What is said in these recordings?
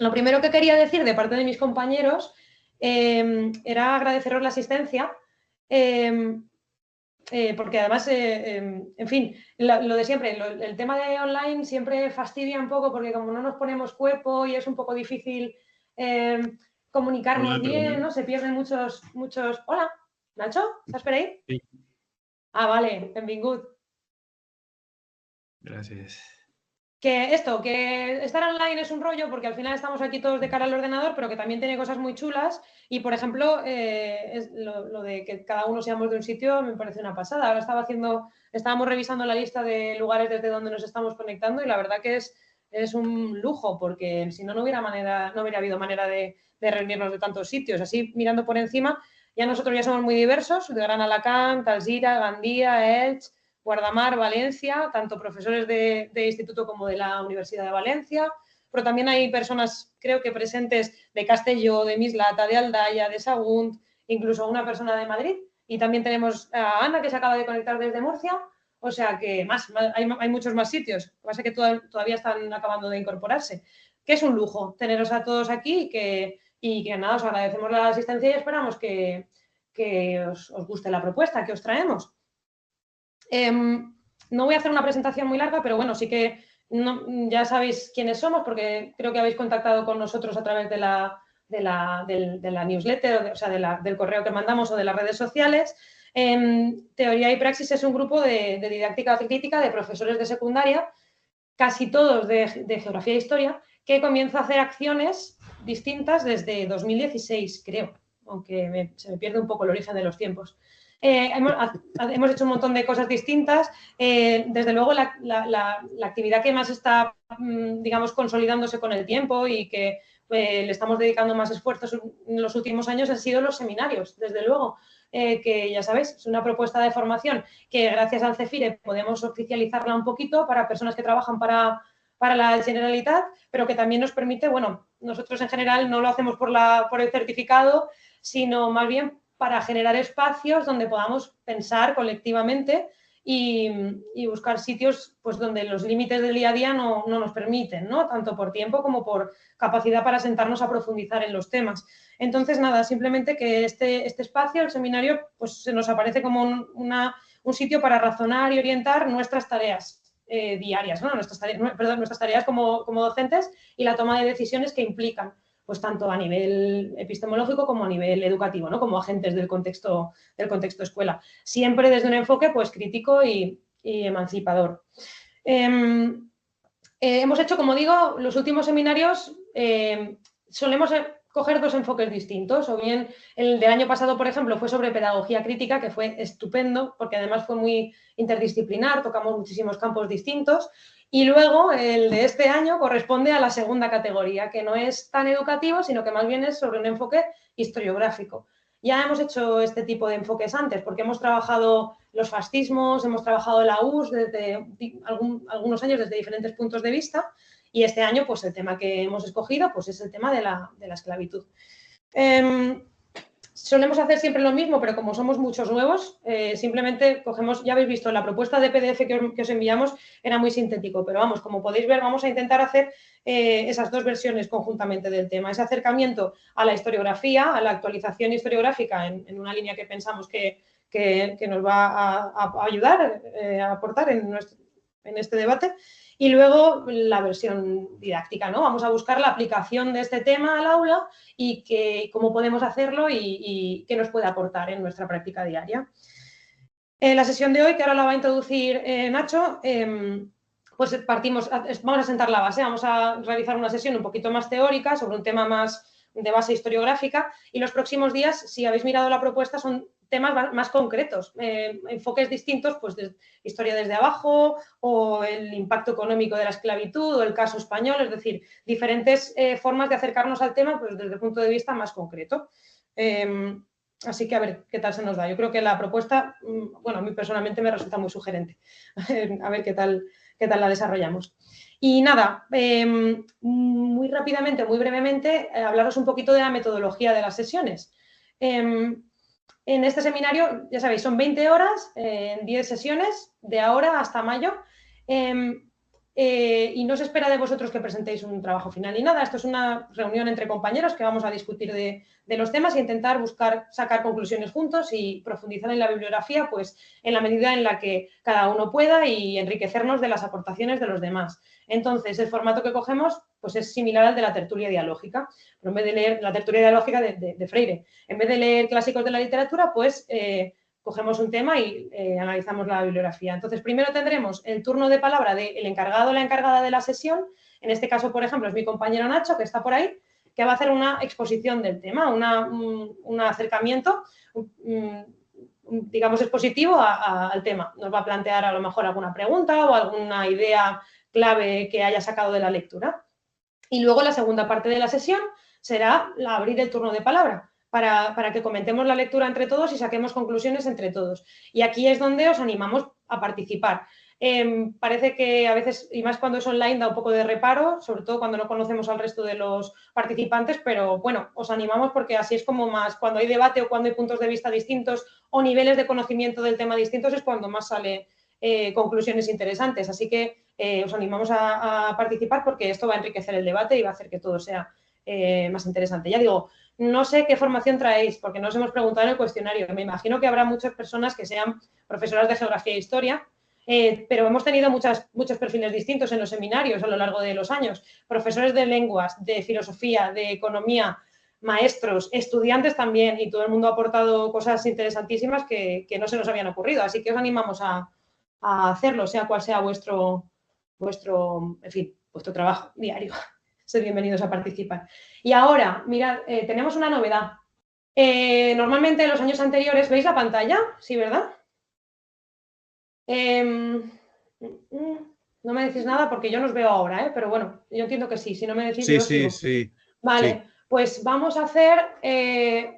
Lo primero que quería decir de parte de mis compañeros era agradeceros la asistencia, porque además, en fin, lo de siempre, el tema de online siempre fastidia un poco porque como no nos ponemos cuerpo y es un poco difícil comunicarnos bien, ¿no? Se pierden muchos... Hola, Nacho, ¿estás por ahí? Sí. Ah, vale, benvingut. Gracias. Que estar online es un rollo porque al final estamos aquí todos de cara al ordenador, pero que también tiene cosas muy chulas y, por ejemplo, lo de que cada uno seamos de un sitio me parece una pasada. Ahora estábamos revisando la lista de lugares desde donde nos estamos conectando y la verdad que es un lujo porque si no, no hubiera habido manera de reunirnos de tantos sitios. Así, mirando por encima, nosotros ya somos muy diversos, de Gran Alacant, Alzira, Gandía, Elche, Guardamar, Valencia, tanto profesores de instituto como de la Universidad de Valencia, pero también hay personas, creo que presentes de Castelló, de Mislata, de Aldaya, de Sagunt, incluso una persona de Madrid. Y también tenemos a Ana, que se acaba de conectar desde Murcia, o sea que hay muchos más sitios. Lo que pasa es que todavía están acabando de incorporarse. Que es un lujo teneros a todos aquí y que nada, os agradecemos la asistencia y esperamos que os guste la propuesta que os traemos. No voy a hacer una presentación muy larga, pero bueno, sí que ya sabéis quiénes somos porque creo que habéis contactado con nosotros a través de la newsletter, o sea, del correo que mandamos o de las redes sociales. Teoría y Praxis es un grupo de didáctica crítica de profesores de secundaria, casi todos de geografía e historia, que comienza a hacer acciones distintas desde 2016, creo, aunque se me pierde un poco el origen de los tiempos. Hemos hecho un montón de cosas distintas. Desde luego, la actividad que más está, digamos, consolidándose con el tiempo y que le estamos dedicando más esfuerzos en los últimos años han sido los seminarios, desde luego. Que ya sabéis, es una propuesta de formación que gracias al CEFIRE podemos oficializarla un poquito para personas que trabajan para la Generalitat, pero que también nos permite, bueno, nosotros en general no lo hacemos por el certificado, sino más bien para generar espacios donde podamos pensar colectivamente y buscar sitios pues, donde los límites del día a día no nos permiten, ¿no? Tanto por tiempo como por capacidad para sentarnos a profundizar en los temas. Entonces, nada, simplemente que este espacio, el seminario, pues se nos aparece como un sitio para razonar y orientar nuestras tareas diarias, ¿no? Nuestras tareas como docentes y la toma de decisiones que implican, pues tanto a nivel epistemológico como a nivel educativo, ¿no? Como agentes del contexto escuela. Siempre desde un enfoque pues, crítico y emancipador. Hemos hecho, como digo, los últimos seminarios solemos coger dos enfoques distintos, o bien el del año pasado, por ejemplo, fue sobre pedagogía crítica, que fue estupendo, porque además fue muy interdisciplinar, tocamos muchísimos campos distintos, y luego el de este año corresponde a la segunda categoría, que no es tan educativo, sino que más bien es sobre un enfoque historiográfico. Ya hemos hecho este tipo de enfoques antes, porque hemos trabajado los fascismos, hemos trabajado la URSS desde algunos años desde diferentes puntos de vista, y este año, pues el tema que hemos escogido, pues es el tema de la esclavitud. Solemos hacer siempre lo mismo, pero como somos muchos nuevos, simplemente cogemos, ya habéis visto, la propuesta de PDF que os enviamos era muy sintético, pero vamos, como podéis ver, vamos a intentar hacer esas dos versiones conjuntamente del tema, ese acercamiento a la historiografía, a la actualización historiográfica en una línea que pensamos que nos va a ayudar, a aportar en este debate, y luego la versión didáctica, ¿no? Vamos a buscar la aplicación de este tema al aula y cómo podemos hacerlo y qué nos puede aportar en nuestra práctica diaria. La sesión de hoy, que ahora la va a introducir Nacho, pues vamos a sentar la base, vamos a realizar una sesión un poquito más teórica sobre un tema más de base historiográfica y los próximos días, si habéis mirado la propuesta, son temas más concretos, enfoques distintos, pues de historia desde abajo o el impacto económico de la esclavitud o el caso español, es decir, diferentes formas de acercarnos al tema pues desde el punto de vista más concreto. Así que a ver qué tal se nos da. Yo creo que la propuesta, bueno, a mí personalmente me resulta muy sugerente. A ver qué tal la desarrollamos. Y nada, muy rápidamente, muy brevemente, hablaros un poquito de la metodología de las sesiones. En este seminario, ya sabéis, son 20 horas, en 10 sesiones, de ahora hasta mayo. y no se espera de vosotros que presentéis un trabajo final ni nada. Esto es una reunión entre compañeros que vamos a discutir de los temas e intentar sacar conclusiones juntos y profundizar en la bibliografía, pues en la medida en la que cada uno pueda y enriquecernos de las aportaciones de los demás. Entonces, el formato que cogemos pues es similar al de la tertulia dialógica, pero en vez de leer la tertulia dialógica de Freire, en vez de leer clásicos de la literatura, pues cogemos un tema y analizamos la bibliografía. Entonces, primero tendremos el turno de palabra del encargado o la encargada de la sesión. En este caso, por ejemplo, es mi compañero Nacho, que está por ahí, que va a hacer una exposición del tema, un acercamiento, digamos, expositivo al tema. Nos va a plantear a lo mejor alguna pregunta o alguna idea clave que haya sacado de la lectura. Y luego la segunda parte de la sesión será abrir el turno de palabra para que comentemos la lectura entre todos y saquemos conclusiones entre todos. Y aquí es donde os animamos a participar. Parece que a veces, y más cuando es online, da un poco de reparo, sobre todo cuando no conocemos al resto de los participantes, pero bueno, os animamos porque así es como más, cuando hay debate o cuando hay puntos de vista distintos o niveles de conocimiento del tema distintos, es cuando más sale conclusiones interesantes. Así que os animamos a participar porque esto va a enriquecer el debate y va a hacer que todo sea más interesante. Ya digo, no sé qué formación traéis, porque no os hemos preguntado en el cuestionario. Me imagino que habrá muchas personas que sean profesoras de geografía e historia, pero hemos tenido muchos perfiles distintos en los seminarios a lo largo de los años. Profesores de lenguas, de filosofía, de economía, maestros, estudiantes también, y todo el mundo ha aportado cosas interesantísimas que no se nos habían ocurrido. Así que os animamos a hacerlo, sea cual sea vuestro trabajo diario. Sed bienvenidos a participar. Y ahora, mirad, tenemos una novedad. Normalmente en los años anteriores, ¿veis la pantalla? Sí, ¿verdad? No me decís nada porque yo no os veo ahora, pero bueno, yo entiendo que sí. Si no me decís, Sí, yo sí, sigo. sí. Vale, Sí. pues vamos a hacer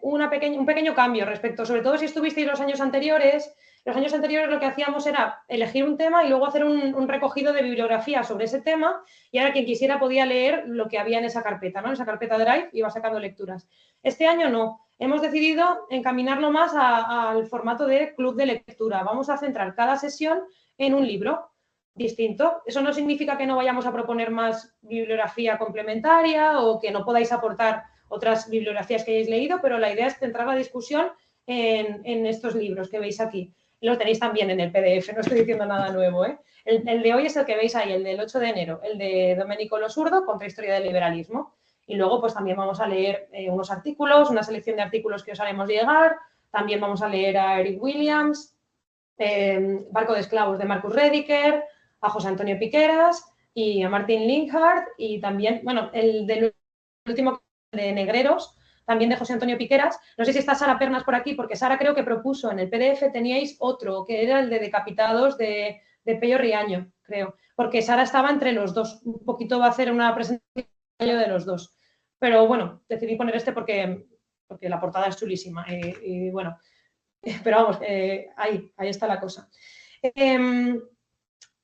un pequeño cambio respecto, sobre todo si estuvisteis los años anteriores. Los años anteriores lo que hacíamos era elegir un tema y luego hacer un recogido de bibliografía sobre ese tema, y ahora quien quisiera podía leer lo que había en esa carpeta, ¿no? En esa carpeta Drive iba sacando lecturas. Este año no. Hemos decidido encaminarlo más al formato de club de lectura. Vamos a centrar cada sesión en un libro distinto. Eso no significa que no vayamos a proponer más bibliografía complementaria o que no podáis aportar otras bibliografías que hayáis leído, pero la idea es centrar la discusión en estos libros que veis aquí. Lo tenéis también en el PDF, no estoy diciendo nada nuevo, ¿eh? El de hoy es el que veis ahí, el del 8 de enero, el de Domenico Losurdo, Contrahistoria del liberalismo. Y luego pues también vamos a leer unos artículos, una selección de artículos que os haremos llegar. También vamos a leer a Eric Williams, Barco de esclavos de Marcus Rediker, a José Antonio Piqueras y a Martin Linhart, y también, bueno, el del último de Negreros, también de José Antonio Piqueras. No sé si está Sara Pernas por aquí, porque Sara creo que propuso en el PDF, teníais otro, que era el de Decapitados de Pello Riaño, creo, porque Sara estaba entre los dos. Un poquito va a hacer una presentación de los dos. Pero bueno, decidí poner este porque la portada es chulísima. Y bueno, pero vamos, ahí está la cosa.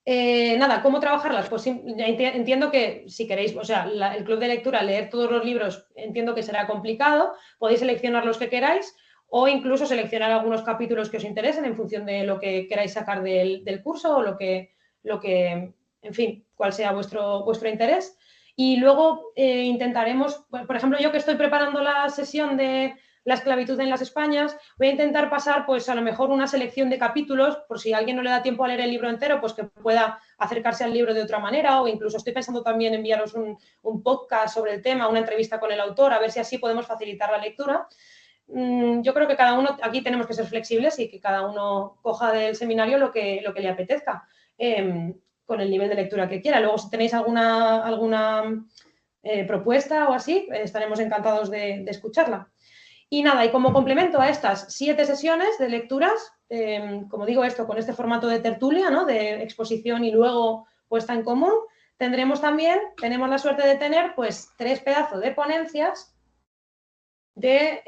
Nada, ¿cómo trabajarlas? Pues entiendo que si queréis, o sea, el club de lectura, leer todos los libros, entiendo que será complicado. Podéis seleccionar los que queráis o incluso seleccionar algunos capítulos que os interesen en función de lo que queráis sacar del curso o lo que, en fin, cuál sea vuestro interés. Y luego intentaremos, por ejemplo, yo que estoy preparando la sesión de la esclavitud en las Españas, voy a intentar pasar, pues a lo mejor una selección de capítulos, por si a alguien no le da tiempo a leer el libro entero, pues que pueda acercarse al libro de otra manera, o incluso estoy pensando también enviaros un podcast sobre el tema, una entrevista con el autor, a ver si así podemos facilitar la lectura. Yo creo que cada uno, aquí tenemos que ser flexibles y que cada uno coja del seminario lo que le apetezca, con el nivel de lectura que quiera. Luego, si tenéis alguna propuesta o así, estaremos encantados de escucharla. Y nada, y como complemento a estas 7 sesiones de lecturas, como digo esto, con este formato de tertulia, ¿no? De exposición y luego puesta en común, tenemos la suerte de tener pues 3 pedazos de ponencias de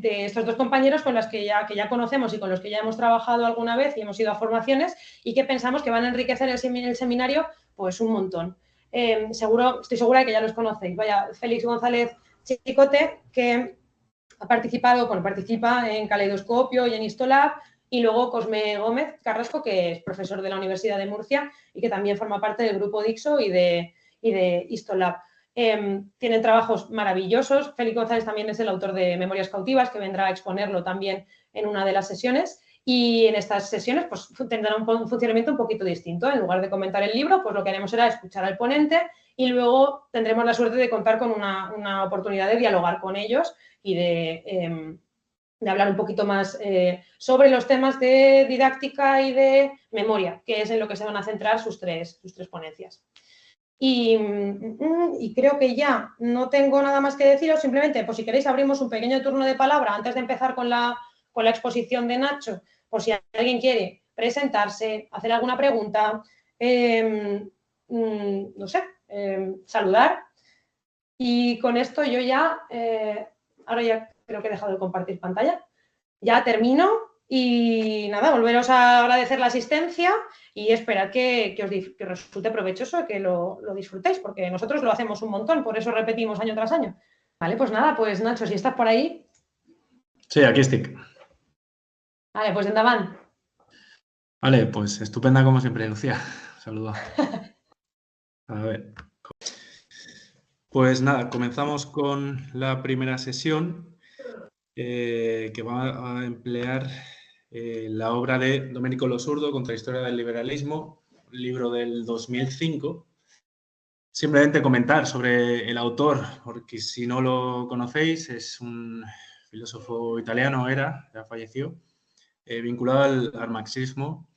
estos 2 compañeros con los que ya conocemos y con los que ya hemos trabajado alguna vez y hemos ido a formaciones y que pensamos que van a enriquecer el seminario pues un montón. Estoy segura de que ya los conocéis. Vaya, Félix González Chicote, que participa en Caleidoscopio y en Histolab, y luego Cosme Gómez Carrasco, que es profesor de la Universidad de Murcia y que también forma parte del grupo Dixo y de Histolab. Tienen trabajos maravillosos. Félix González también es el autor de Memorias cautivas, que vendrá a exponerlo también en una de las sesiones. Y en estas sesiones pues, tendrán un funcionamiento un poquito distinto. En lugar de comentar el libro, pues lo que haremos será escuchar al ponente y luego tendremos la suerte de contar con una oportunidad de dialogar con ellos y de hablar un poquito más sobre los temas de didáctica y de memoria, que es en lo que se van a centrar sus tres ponencias. Y creo que ya no tengo nada más que deciros, simplemente, pues si queréis abrimos un pequeño turno de palabra antes de empezar con la exposición de Nacho, por si alguien quiere presentarse, hacer alguna pregunta, no sé, saludar. Y con esto yo ya, ahora ya creo que he dejado de compartir pantalla, ya termino y nada, volveros a agradecer la asistencia y esperar que os resulte provechoso, que lo disfrutéis, porque nosotros lo hacemos un montón, por eso repetimos año tras año. Vale, pues nada, pues Nacho, si estás por ahí. Sí, aquí estoy. Vale, pues endavant. Vale, pues estupenda como siempre, Lucía. Saludos. A ver. Pues nada, comenzamos con la primera sesión que va a emplear la obra de Domenico Lo Surdo, Contrahistoria del liberalismo, un libro del 2005. Simplemente comentar sobre el autor, porque si no lo conocéis, es un filósofo italiano, ya falleció, vinculado al marxismo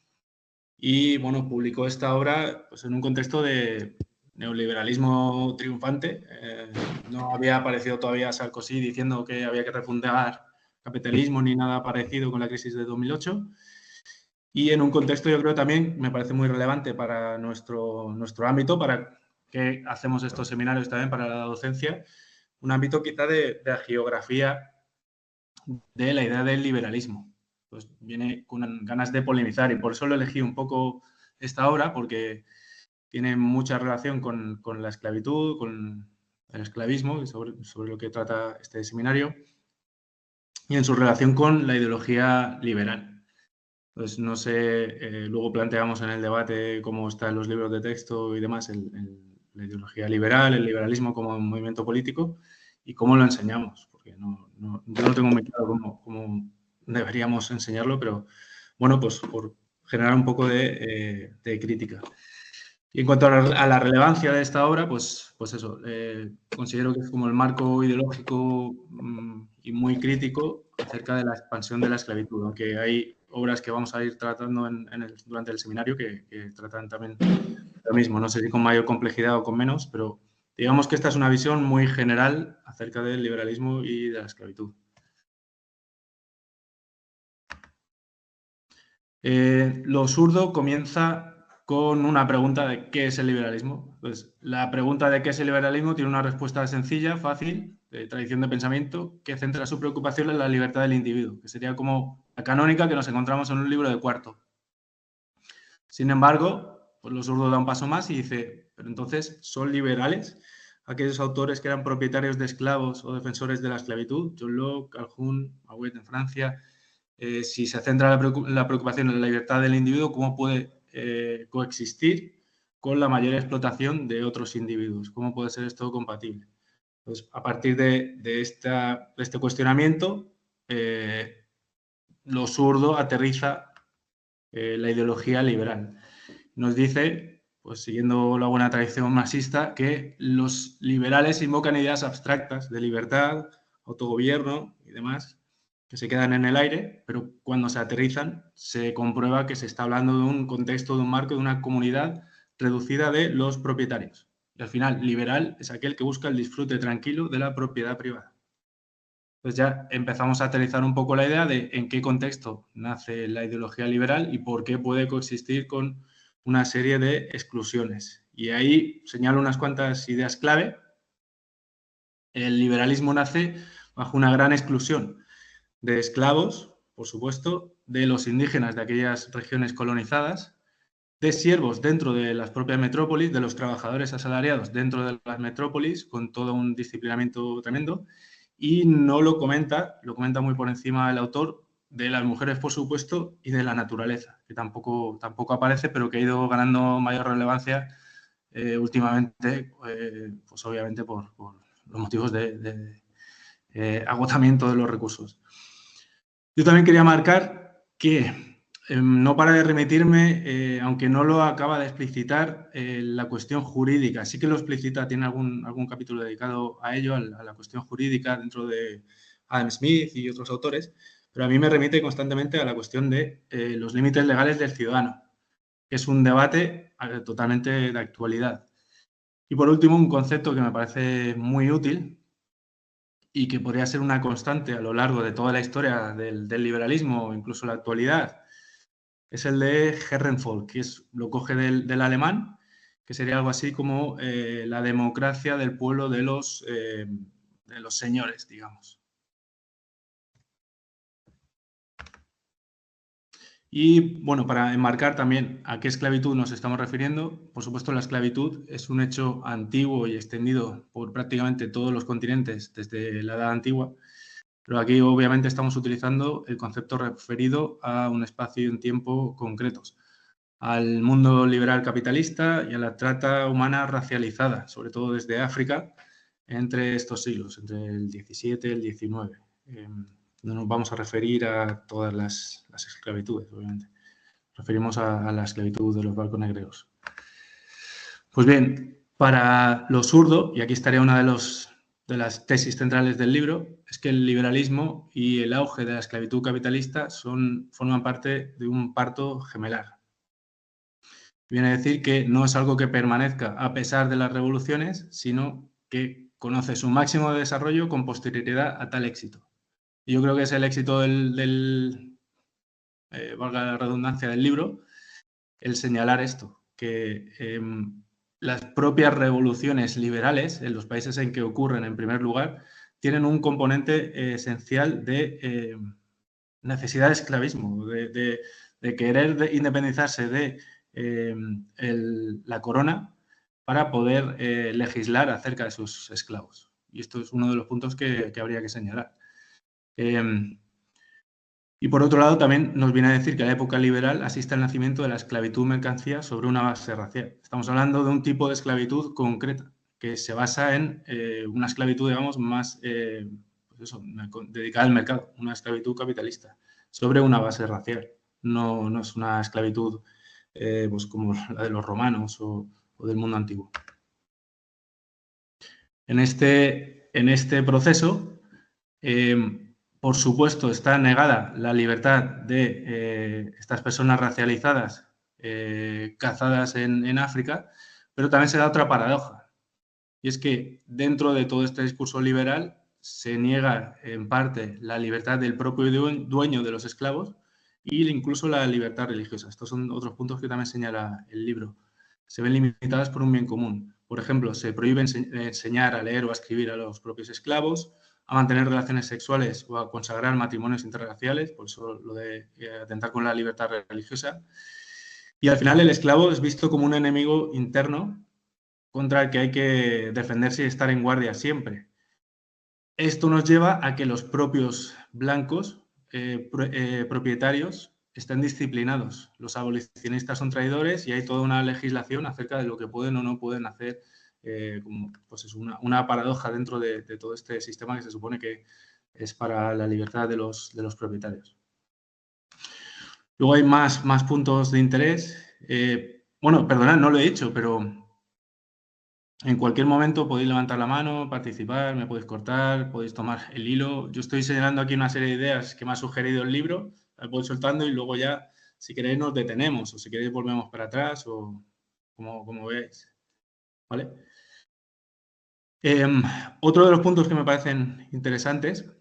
y, bueno, publicó esta obra pues, en un contexto de neoliberalismo triunfante. No había aparecido todavía Sarkozy diciendo que había que refundar capitalismo ni nada parecido con la crisis de 2008. Y en un contexto, yo creo también, me parece muy relevante para nuestro ámbito, para que hacemos estos seminarios también para la docencia, un ámbito quizá de la geografía de la idea del liberalismo. Pues viene con ganas de polemizar y por eso lo elegí un poco esta obra, porque tiene mucha relación con la esclavitud, con el esclavismo, sobre lo que trata este seminario, y en su relación con la ideología liberal. Pues no sé, luego planteamos en el debate cómo están los libros de texto y demás, la ideología liberal, el liberalismo como un movimiento político y cómo lo enseñamos, porque yo no tengo muy claro cómo deberíamos enseñarlo, pero bueno, pues por generar un poco de crítica. Y en cuanto a la relevancia de esta obra, pues eso, considero que es como el marco ideológico y muy crítico acerca de la expansión de la esclavitud, aunque hay obras que vamos a ir tratando durante el seminario que tratan también lo mismo, no sé si con mayor complejidad o con menos, pero digamos que esta es una visión muy general acerca del liberalismo y de la esclavitud. Lo Surdo comienza con una pregunta de ¿qué es el liberalismo? Pues la pregunta de ¿qué es el liberalismo? Tiene una respuesta sencilla, fácil, de tradición de pensamiento, que centra su preocupación en la libertad del individuo, que sería como la canónica que nos encontramos en un libro de cuarto. Sin embargo, pues Lo Surdo da un paso más y dice, pero entonces, ¿son liberales aquellos autores que eran propietarios de esclavos o defensores de la esclavitud? John Locke, Calhoun, Mauet en Francia. Si se centra la preocupación en la libertad del individuo, ¿cómo puede coexistir con la mayor explotación de otros individuos? ¿Cómo puede ser esto compatible? Pues a partir de este cuestionamiento, Lo Surdo aterriza la ideología liberal. Nos dice, pues siguiendo la buena tradición marxista, que los liberales invocan ideas abstractas de libertad, autogobierno y demás, que se quedan en el aire, pero cuando se aterrizan se comprueba que se está hablando de un contexto, de un marco, de una comunidad reducida de los propietarios. Y al final, liberal es aquel que busca el disfrute tranquilo de la propiedad privada. Pues ya empezamos a aterrizar un poco la idea de en qué contexto nace la ideología liberal y por qué puede coexistir con una serie de exclusiones. Y ahí señalo unas cuantas ideas clave. El liberalismo nace bajo una gran exclusión de esclavos, por supuesto, de los indígenas de aquellas regiones colonizadas, de siervos dentro de las propias metrópolis, de los trabajadores asalariados dentro de las metrópolis, con todo un disciplinamiento tremendo, y no lo comenta muy por encima el autor, de las mujeres, por supuesto, y de la naturaleza, que tampoco aparece, pero que ha ido ganando mayor relevancia últimamente, pues obviamente por los motivos de agotamiento de los recursos. Yo también quería marcar que no para de remitirme, aunque no lo acaba de explicitar, la cuestión jurídica. Sí que lo explicita, tiene algún capítulo dedicado a ello, a la cuestión jurídica dentro de Adam Smith y otros autores, pero a mí me remite constantemente a la cuestión de los límites legales del ciudadano, que es un debate totalmente de actualidad. Y por último, un concepto que me parece muy útil y que podría ser una constante a lo largo de toda la historia del liberalismo o incluso la actualidad, es el de Herrenvolk, que lo coge del alemán, que sería algo así como la democracia del pueblo de los señores, digamos. Y, bueno, para enmarcar también a qué esclavitud nos estamos refiriendo, por supuesto la esclavitud es un hecho antiguo y extendido por prácticamente todos los continentes desde la Edad Antigua, pero aquí obviamente estamos utilizando el concepto referido a un espacio y un tiempo concretos, al mundo liberal capitalista y a la trata humana racializada, sobre todo desde África, entre estos siglos, entre el XVII y el XIX. No nos vamos a referir a todas las esclavitudes, obviamente. Nos referimos a la esclavitud de los barcos negreros. Pues bien, para lo zurdo, y aquí estaría una de las tesis centrales del libro, es que el liberalismo y el auge de la esclavitud capitalista forman parte de un parto gemelar. Viene a decir que no es algo que permanezca a pesar de las revoluciones, sino que conoce su máximo de desarrollo con posterioridad a tal éxito. Y yo creo que es el éxito valga la redundancia, del libro, el señalar esto, que las propias revoluciones liberales en los países en que ocurren en primer lugar tienen un componente esencial de necesidad de esclavismo, de querer independizarse de la corona para poder legislar acerca de sus esclavos. Y esto es uno de los puntos que habría que señalar. Y por otro lado, también nos viene a decir que a la época liberal asiste al nacimiento de la esclavitud mercancía sobre una base racial. Estamos hablando de un tipo de esclavitud concreta, que se basa en una esclavitud, digamos, más dedicada al mercado, una esclavitud capitalista, sobre una base racial. No es una esclavitud pues como la de los romanos o del mundo antiguo. En este proceso, por supuesto, está negada la libertad de estas personas racializadas cazadas en África, pero también se da otra paradoja, y es que dentro de todo este discurso liberal se niega en parte la libertad del propio dueño de los esclavos y incluso la libertad religiosa. Estos son otros puntos que también señala el libro. Se ven limitadas por un bien común. Por ejemplo, se prohíbe enseñar a leer o a escribir a los propios esclavos, a mantener relaciones sexuales o a consagrar matrimonios interraciales, por eso lo de atentar con la libertad religiosa. Y al final el esclavo es visto como un enemigo interno contra el que hay que defenderse y estar en guardia siempre. Esto nos lleva a que los propios blancos propietarios están disciplinados. Los abolicionistas son traidores y hay toda una legislación acerca de lo que pueden o no pueden hacer, pues es una paradoja dentro de todo este sistema que se supone que es para la libertad de los propietarios. Luego hay más puntos de interés. Bueno, perdonad, no lo he dicho, pero en cualquier momento podéis levantar la mano, participar, me podéis cortar, podéis tomar el hilo. Yo estoy señalando aquí una serie de ideas que me ha sugerido el libro, las voy soltando y luego ya, si queréis, nos detenemos o si queréis volvemos para atrás o como veáis. ¿Vale? Otro de los puntos que me parecen interesantes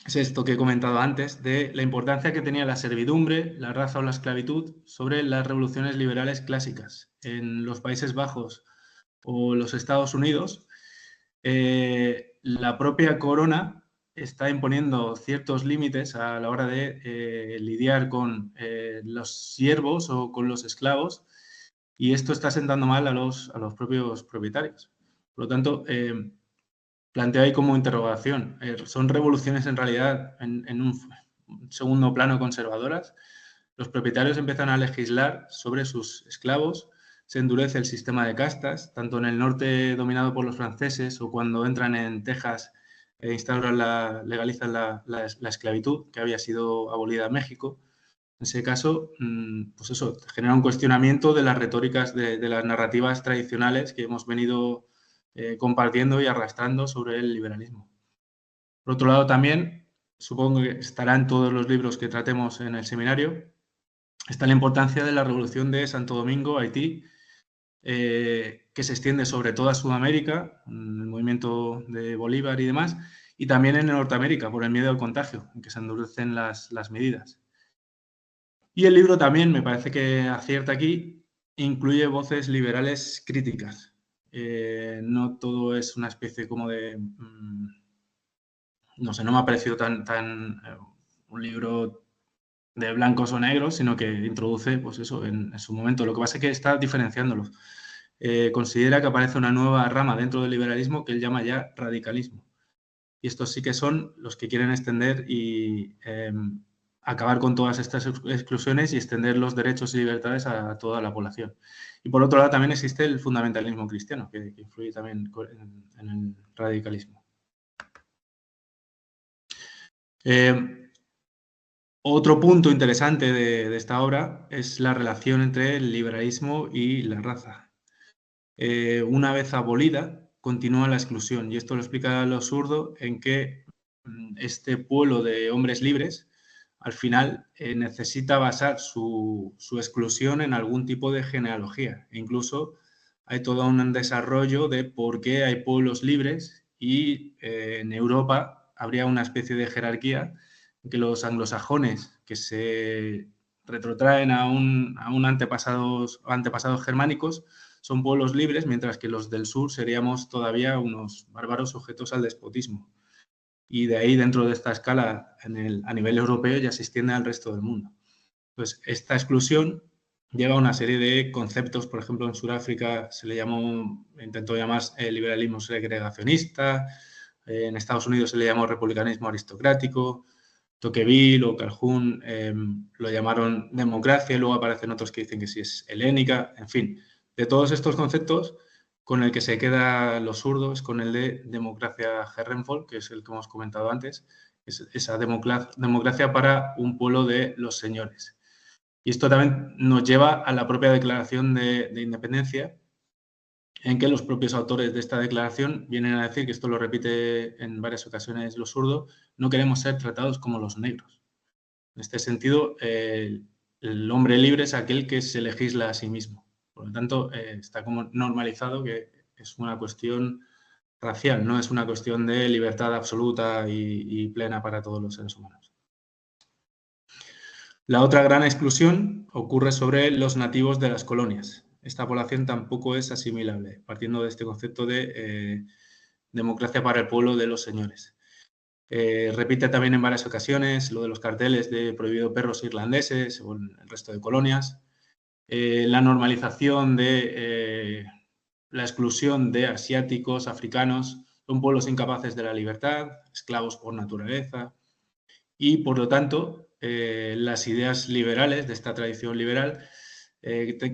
es esto que he comentado antes, de la importancia que tenía la servidumbre, la raza o la esclavitud sobre las revoluciones liberales clásicas. En los Países Bajos o los Estados Unidos, la propia corona está imponiendo ciertos límites a la hora de lidiar con los siervos o con los esclavos, y esto está sentando mal a los propios propietarios. Por lo tanto, planteo ahí como interrogación, ¿son revoluciones en realidad, en segundo plano conservadoras, los propietarios empiezan a legislar sobre sus esclavos, se endurece el sistema de castas, tanto en el norte dominado por los franceses o cuando entran en Texas e legalizan la esclavitud, que había sido abolida en México. En ese caso, pues eso, genera un cuestionamiento de las retóricas, de las narrativas tradicionales que hemos venido compartiendo y arrastrando sobre el liberalismo. Por otro lado, también, supongo que estará en todos los libros que tratemos en el seminario, está la importancia de la Revolución de Santo Domingo, Haití, que se extiende sobre toda Sudamérica, el movimiento de Bolívar y demás, y también en Norteamérica, por el miedo al contagio, en que se endurecen las medidas. Y el libro también, me parece que acierta aquí, incluye voces liberales críticas. No todo es una especie como de... no sé, no me ha parecido tan un libro de blancos o negros, sino que introduce, pues eso, en su momento. Lo que pasa es que está diferenciándolos. Considera que aparece una nueva rama dentro del liberalismo que él llama ya radicalismo. Y estos sí que son los que quieren extender y acabar con todas estas exclusiones y extender los derechos y libertades a toda la población. Y por otro lado también existe el fundamentalismo cristiano, que influye también en el radicalismo. Otro punto interesante de esta obra es la relación entre el liberalismo y la raza. Una vez abolida, continúa la exclusión, y esto lo explica Lozurdo en que este pueblo de hombres libres, al final, necesita basar su exclusión en algún tipo de genealogía. E incluso hay todo un desarrollo de por qué hay pueblos libres y en Europa habría una especie de jerarquía en que los anglosajones que se retrotraen a antepasados germánicos son pueblos libres, mientras que los del sur seríamos todavía unos bárbaros sujetos al despotismo. Y de ahí, dentro de esta escala, a nivel europeo, ya se extiende al resto del mundo. Pues esta exclusión lleva a una serie de conceptos. Por ejemplo, en Sudáfrica se le intentó llamar liberalismo segregacionista, en Estados Unidos se le llamó republicanismo aristocrático, Tocqueville o Calhoun lo llamaron democracia, y luego aparecen otros que dicen que sí es helénica, en fin. De todos estos conceptos, con el que se queda Lozurdo es con el de democracia Herrenvolk, que es el que hemos comentado antes, es esa democracia para un pueblo de los señores. Y esto también nos lleva a la propia declaración de independencia, en que los propios autores de esta declaración vienen a decir, que esto lo repite en varias ocasiones Lozurdo, no queremos ser tratados como los negros. En este sentido, el hombre libre es aquel que se legisla a sí mismo. Por lo tanto, está como normalizado que es una cuestión racial, no es una cuestión de libertad absoluta y plena para todos los seres humanos. La otra gran exclusión ocurre sobre los nativos de las colonias. Esta población tampoco es asimilable, partiendo de este concepto de democracia para el pueblo de los señores. Repite también en varias ocasiones lo de los carteles de prohibido perros irlandeses o en el resto de colonias. La normalización de la exclusión de asiáticos, africanos, son pueblos incapaces de la libertad, esclavos por naturaleza, y por lo tanto las ideas liberales de esta tradición liberal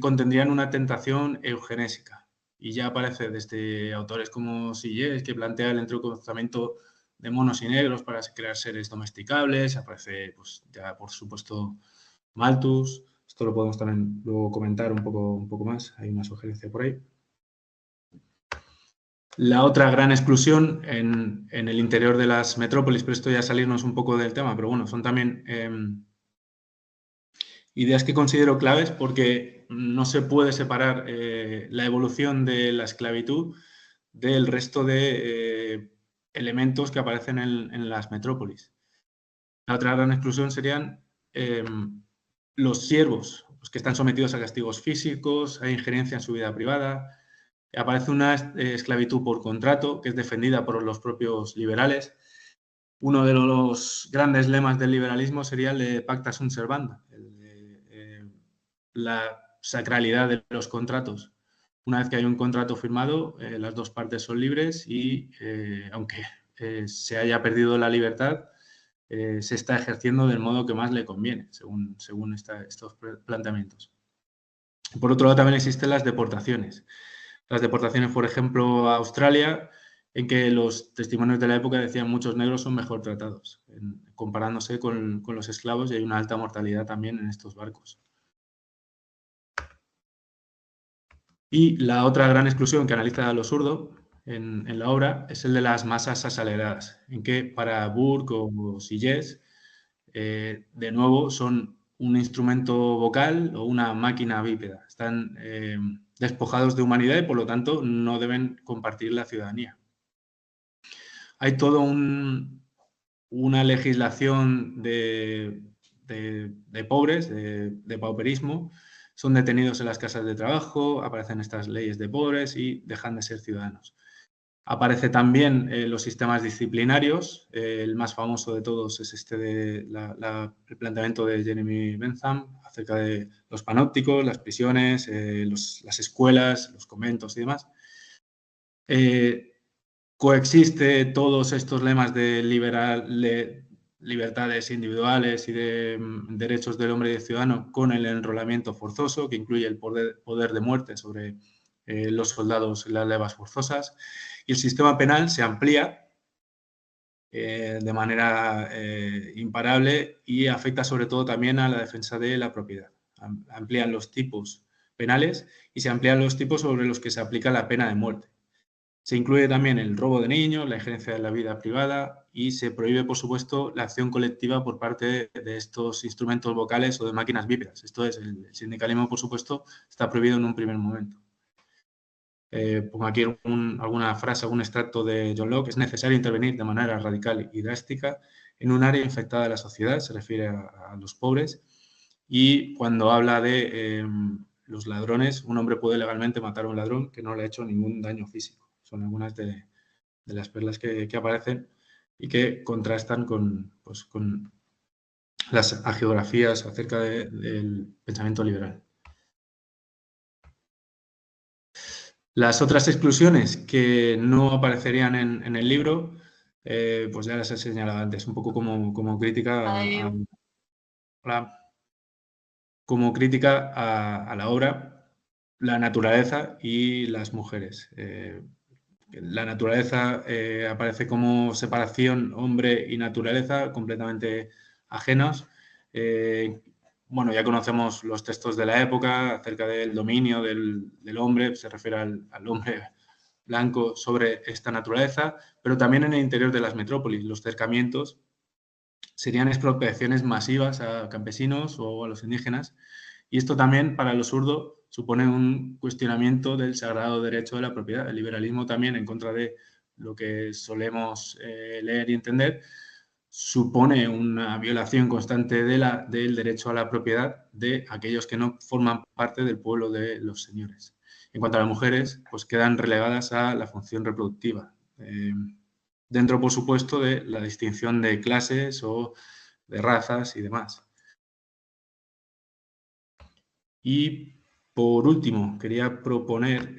contendrían una tentación eugenésica. Y ya aparece desde autores como Sillés, que plantea el entrecruzamiento de monos y negros para crear seres domesticables. Aparece, pues, ya por supuesto, Malthus. Esto lo podemos también luego comentar un poco más. Hay una sugerencia por ahí. La otra gran exclusión en el interior de las metrópolis, pero esto ya salirnos un poco del tema, pero bueno, son también ideas que considero claves porque no se puede separar la evolución de la esclavitud del resto de elementos que aparecen en las metrópolis. La otra gran exclusión serían los siervos, los que están sometidos a castigos físicos, a injerencia en su vida privada. Aparece una esclavitud por contrato que es defendida por los propios liberales. Uno de los grandes lemas del liberalismo sería el de pacta sunt servanda, la sacralidad de los contratos. Una vez que hay un contrato firmado, las dos partes son libres y aunque se haya perdido la libertad, se está ejerciendo del modo que más le conviene, según estos planteamientos. Por otro lado, también existen las deportaciones. Las deportaciones, por ejemplo, a Australia, en que los testimonios de la época decían muchos negros son mejor tratados, comparándose con los esclavos, y hay una alta mortalidad también en estos barcos. Y la otra gran exclusión que analiza Losurdo en la obra es el de las masas asalariadas, en que para Burke o Sillés, de nuevo, son un instrumento vocal o una máquina bípeda. Están despojados de humanidad y, por lo tanto, no deben compartir la ciudadanía. Hay toda una legislación de pobres, de pauperismo. Son detenidos en las casas de trabajo, aparecen estas leyes de pobres y dejan de ser ciudadanos. Aparece también los sistemas disciplinarios. El más famoso de todos es el planteamiento de Jeremy Bentham acerca de los panópticos, las prisiones, las escuelas, los conventos y demás. Coexiste todos estos lemas de libertades individuales y de derechos del hombre y del ciudadano con el enrolamiento forzoso, que incluye el poder de muerte sobre los soldados en las levas forzosas. Y el sistema penal se amplía de manera imparable y afecta sobre todo también a la defensa de la propiedad. Amplían los tipos penales y se amplían los tipos sobre los que se aplica la pena de muerte. Se incluye también el robo de niños, la injerencia en la vida privada y se prohíbe, por supuesto, la acción colectiva por parte de estos instrumentos vocales o de máquinas bípedas. Esto es, el sindicalismo, por supuesto, está prohibido en un primer momento. Pongo aquí alguna frase, algún extracto de John Locke. Es necesario intervenir de manera radical y drástica en un área infectada de la sociedad, se refiere a los pobres, y cuando habla de los ladrones, un hombre puede legalmente matar a un ladrón que no le ha hecho ningún daño físico. Son algunas de las perlas que aparecen y que contrastan con las hagiografías acerca del pensamiento liberal. Las otras exclusiones que no aparecerían en el libro, pues ya las he señalado antes, un poco como crítica a la obra, la naturaleza y las mujeres. La naturaleza aparece como separación hombre y naturaleza completamente ajenos. Bueno, ya conocemos los textos de la época acerca del dominio del hombre, se refiere al hombre blanco sobre esta naturaleza, pero también en el interior de las metrópolis. Los cercamientos serían expropiaciones masivas a campesinos o a los indígenas, y esto también para Losurdo supone un cuestionamiento del sagrado derecho de la propiedad. El liberalismo también, en contra de lo que solemos leer y entender, supone una violación constante del derecho a la propiedad de aquellos que no forman parte del pueblo de los señores. En cuanto a las mujeres, pues quedan relegadas a la función reproductiva, dentro, por supuesto, de la distinción de clases o de razas y demás. Y, por último, quería proponer,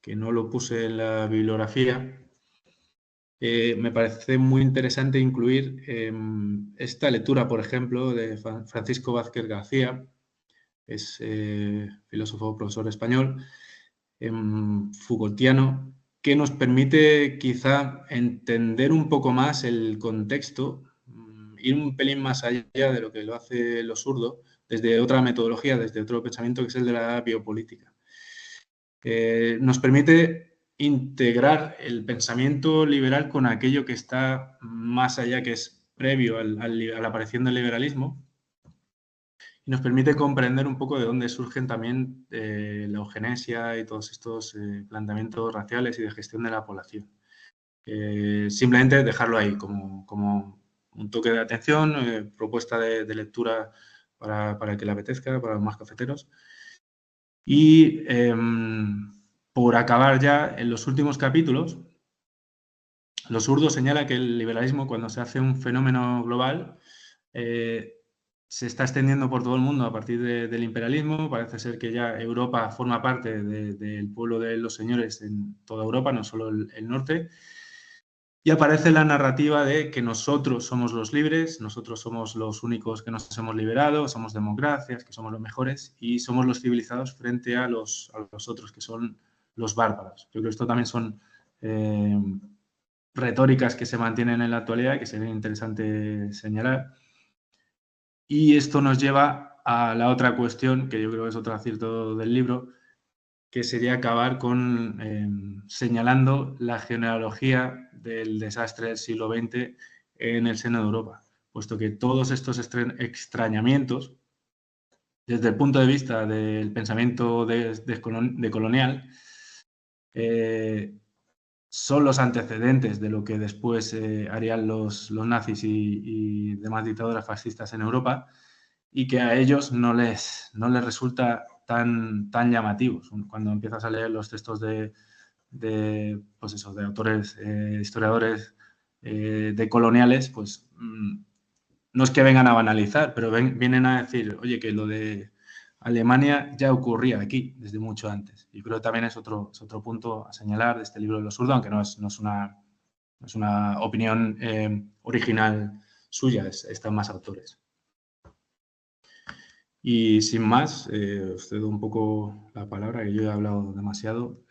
que no lo puse en la bibliografía, me parece muy interesante incluir esta lectura, por ejemplo, de Francisco Vázquez García, es filósofo, profesor español, Foucaultiano, que nos permite quizá entender un poco más el contexto, ir un pelín más allá de lo que lo hace Losurdo, desde otra metodología, desde otro pensamiento, que es el de la biopolítica. Nos permite integrar el pensamiento liberal con aquello que está más allá, que es previo a la aparición del liberalismo, y nos permite comprender un poco de dónde surgen también la eugenesia y todos estos planteamientos raciales y de gestión de la población. Simplemente dejarlo ahí como un toque de atención, propuesta de lectura para el que le apetezca, para los más cafeteros. Y por acabar ya, en los últimos capítulos, Losurdo señala que el liberalismo, cuando se hace un fenómeno global, se está extendiendo por todo el mundo a partir del imperialismo. Parece ser que ya Europa forma parte del pueblo de los señores en toda Europa, no solo el norte. Y aparece la narrativa de que nosotros somos los libres, nosotros somos los únicos que nos hemos liberado, somos democracias, que somos los mejores y somos los civilizados frente a los otros, que son los bárbaros. Yo creo que esto también son retóricas que se mantienen en la actualidad y que sería interesante señalar. Y esto nos lleva a la otra cuestión, que yo creo que es otro acierto del libro, que sería acabar con señalando la genealogía del desastre del siglo XX en el seno de Europa, puesto que todos estos extrañamientos, desde el punto de vista del pensamiento decolonial, son los antecedentes de lo que después harían los nazis y demás dictaduras fascistas en Europa, y que a ellos no les resulta tan llamativos. Cuando empiezas a leer los textos de autores, historiadores decoloniales, pues no es que vengan a banalizar, pero vienen a decir, oye, que lo de Alemania ya ocurría aquí desde mucho antes. Y creo que también es otro punto a señalar de este libro de Lo Zurdo, aunque no es una opinión original suya, están más autores. Y sin más, os cedo un poco la palabra, que yo he hablado demasiado.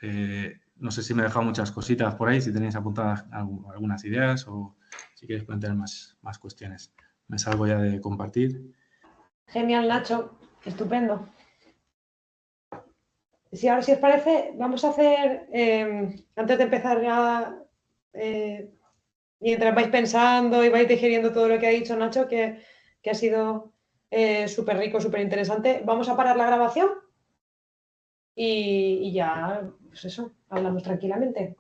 No sé si me he dejado muchas cositas por ahí, si tenéis apuntadas algunas ideas o si queréis plantear más cuestiones. Me salgo ya de compartir. Genial, Nacho. Estupendo. Si ahora, si os parece, vamos a hacer, antes de empezar ya, mientras vais pensando y vais digiriendo todo lo que ha dicho Nacho, que ha sido súper rico, súper interesante, vamos a parar la grabación y ya, pues eso, hablamos tranquilamente.